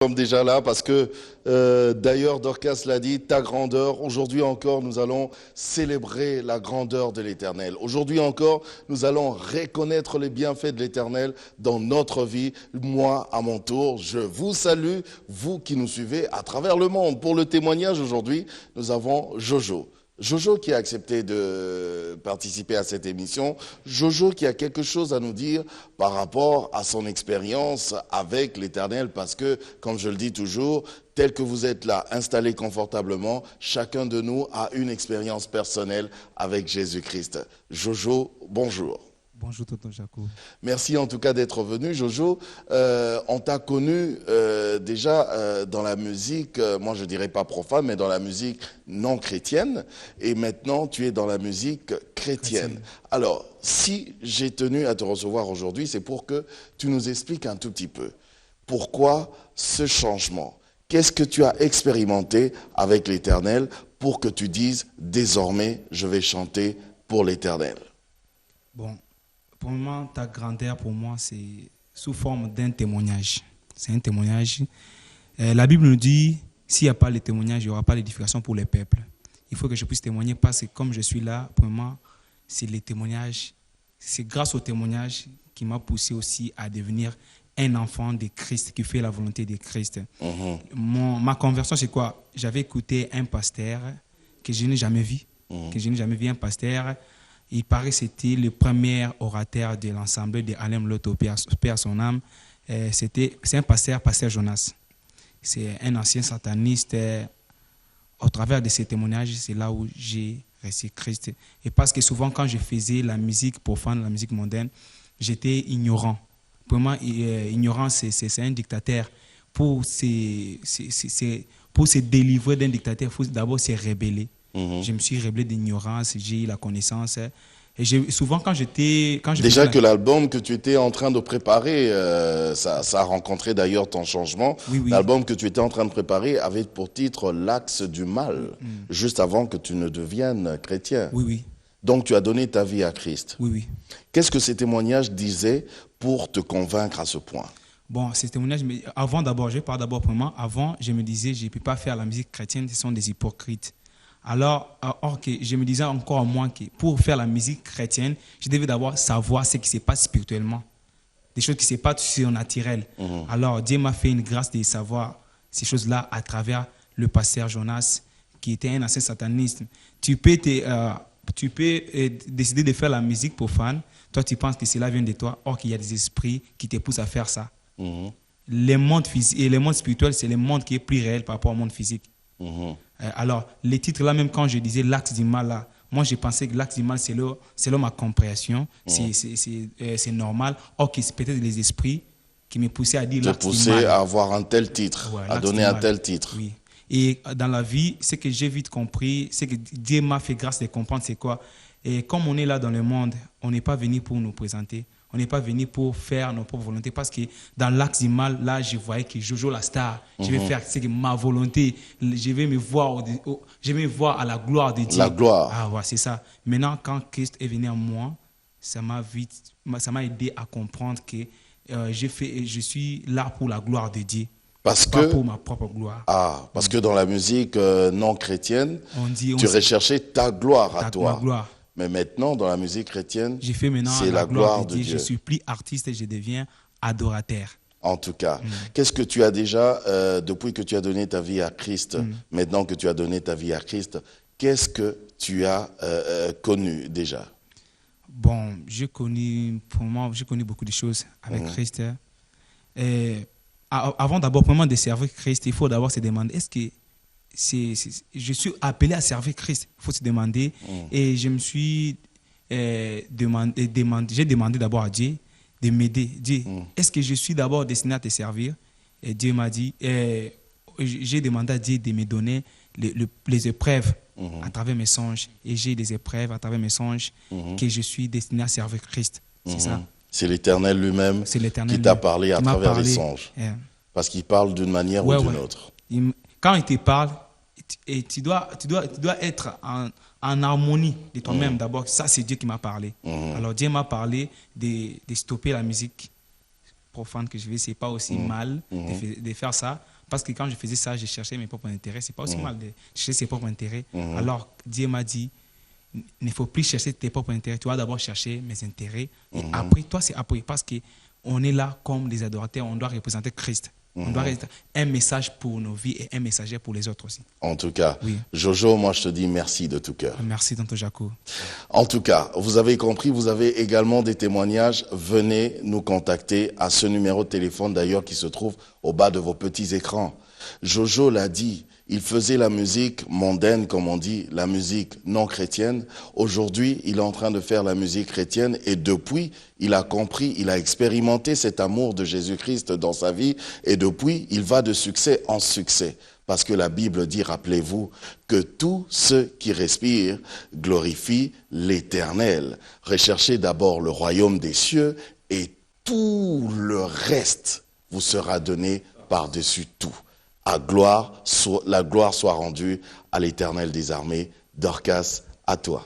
Nous sommes déjà là parce que d'ailleurs Dorcas l'a dit, ta grandeur, aujourd'hui encore nous allons célébrer la grandeur de l'Éternel. Aujourd'hui encore nous allons reconnaître les bienfaits de l'Éternel dans notre vie. Moi à mon tour, je vous salue, vous qui nous suivez à travers le monde. Pour le témoignage aujourd'hui, nous avons Jojo. Jojo qui a accepté de participer à cette émission, Jojo qui a quelque chose à nous dire par rapport à son expérience avec l'Éternel, parce que, comme je le dis toujours, tel que vous êtes là, installés confortablement, chacun de nous a une expérience personnelle avec Jésus-Christ. Jojo, bonjour. Bonjour Tonton Jaco. Merci en tout cas d'être venu, Jojo. On t'a connu déjà dans la musique, moi je dirais pas profane, mais dans la musique non chrétienne. Et maintenant, tu es dans la musique chrétienne. Alors, si j'ai tenu à te recevoir aujourd'hui, c'est pour que tu nous expliques un tout petit peu. Pourquoi ce changement? Qu'est-ce que tu as expérimenté avec l'Éternel pour que tu dises, désormais, je vais chanter pour l'Éternel? Bon. Pour moi, ta grandeur, pour moi, c'est sous forme d'un témoignage. C'est un témoignage. La Bible nous dit, s'il n'y a pas le témoignage, il n'y aura pas l'édification pour les peuples. Il faut que je puisse témoigner parce que comme je suis là, pour moi, c'est les témoignages. C'est grâce au témoignage qui m'a poussé aussi à devenir un enfant de Christ, qui fait la volonté de Christ. Ma conversion, c'est quoi? J'avais écouté un pasteur que je n'ai jamais vu. Un pasteur. Il paraît que c'était le premier orateur de l'ensemble de Alem Loto, Père son âme. C'est un pasteur Jonas. C'est un ancien sataniste. Au travers de ces témoignages, c'est là où j'ai reçu Christ. Et parce que souvent, quand je faisais la musique profane, la musique mondaine, j'étais ignorant. Pour moi, ignorant, c'est un dictateur. Pour se délivrer d'un dictateur, il faut d'abord se rebeller. Je me suis rebellé d'ignorance, j'ai eu la connaissance. Et souvent, quand j'étais... Déjà que l'album que tu étais en train de préparer, ça a rencontré d'ailleurs ton changement. Oui. L'album que tu étais en train de préparer avait pour titre L'Axe du Mal, juste avant que tu ne deviennes chrétien. Oui. Donc tu as donné ta vie à Christ. Oui. Qu'est-ce que ces témoignages disaient pour te convaincre à ce point? Bon, ces témoignages, avant d'abord, je parle d'abord pour moi. Avant, je me disais, je ne peux pas faire la musique chrétienne, ce sont des hypocrites. Alors, je me disais encore moins que pour faire la musique chrétienne, je devais d'abord savoir ce qui se passe spirituellement, des choses qui se passent surnaturelles. Alors, Dieu m'a fait une grâce de savoir ces choses-là à travers le pasteur Jonas, qui était un ancien sataniste. Tu peux décider de faire la musique profane. Toi, tu penses que cela vient de toi, or qu'il y a des esprits qui te poussent à faire ça. Le monde physique et le monde spirituel, c'est le monde qui est plus réel par rapport au monde physique. Alors, les titres là, même quand je disais l'axe du mal là, moi je pensais que l'axe du mal, c'est ma compréhension, c'est normal. Or, c'est peut-être les esprits qui me poussaient à dire l'axe du mal. Te poussaient à avoir un tel titre, à donner un tel titre. Oui. Et dans la vie, ce que j'ai vite compris, c'est que Dieu m'a fait grâce de comprendre c'est quoi. Et comme on est là dans le monde, on n'est pas venu pour nous présenter. On n'est pas venu pour faire nos propres volontés parce que dans l'axe du mal, là, je voyais que Jojo la star, je vais faire ma volonté, je vais me voir à la gloire de Dieu. La gloire. Ah ouais, c'est ça. Maintenant, quand Christ est venu en moi, ça m'a aidé à comprendre que je suis là pour la gloire de Dieu. Pas pour ma propre gloire. Parce que dans la musique non chrétienne, tu recherchais ta gloire à toi. Ma gloire. Mais maintenant, dans la musique chrétienne, c'est la gloire de Dieu. Je ne suis plus artiste et je deviens adorateur. En tout cas, qu'est-ce que tu as déjà, depuis que tu as donné ta vie à Christ, maintenant que tu as donné ta vie à Christ, qu'est-ce que tu as connu déjà? Bon, j'ai connu beaucoup de choses avec Christ. Et avant d'abord, vraiment de servir Christ, il faut d'abord se demander, est-ce que je suis appelé à servir Christ? Il faut se demander. Et je me suis j'ai demandé d'abord à Dieu de m'aider. Dieu, est-ce que je suis d'abord destiné à te servir? Et Dieu m'a dit, j'ai demandé à Dieu de me donner les épreuves à travers mes songes. Et j'ai des épreuves à travers mes songes que je suis destiné à servir Christ. C'est ça. C'est l'Éternel lui-même qui t'a parlé à travers les songes. Parce qu'il parle d'une manière ou d'une autre. Quand il te parle, tu dois être en harmonie de toi-même d'abord. Ça, c'est Dieu qui m'a parlé. Alors Dieu m'a parlé de stopper la musique profane que je vais, c'est pas aussi mal de faire ça. Parce que quand je faisais ça, je cherchais mes propres intérêts. C'est pas aussi mal de chercher ses propres intérêts. Alors, Dieu m'a dit, il ne faut plus chercher tes propres intérêts. Tu vas d'abord chercher mes intérêts. Et après, toi, c'est après. Parce qu'on est là comme des adorateurs. On doit représenter Christ. On doit être un message pour nos vies et un messager pour les autres aussi. En tout cas, Oui. Jojo, moi je te dis merci de tout cœur. Merci, Tonton Jaco. En tout cas, vous avez compris, vous avez également des témoignages. Venez nous contacter à ce numéro de téléphone d'ailleurs qui se trouve au bas de vos petits écrans. Jojo l'a dit, il faisait la musique mondaine, comme on dit, la musique non chrétienne. Aujourd'hui, il est en train de faire la musique chrétienne et depuis, il a compris, il a expérimenté cet amour de Jésus-Christ dans sa vie et depuis, il va de succès en succès. Parce que la Bible dit, rappelez-vous, que tous ceux qui respirent glorifient l'Éternel. Recherchez d'abord le royaume des cieux et tout le reste vous sera donné par-dessus tout. La gloire soit rendue à l'Éternel des armées. Dorcas, à toi.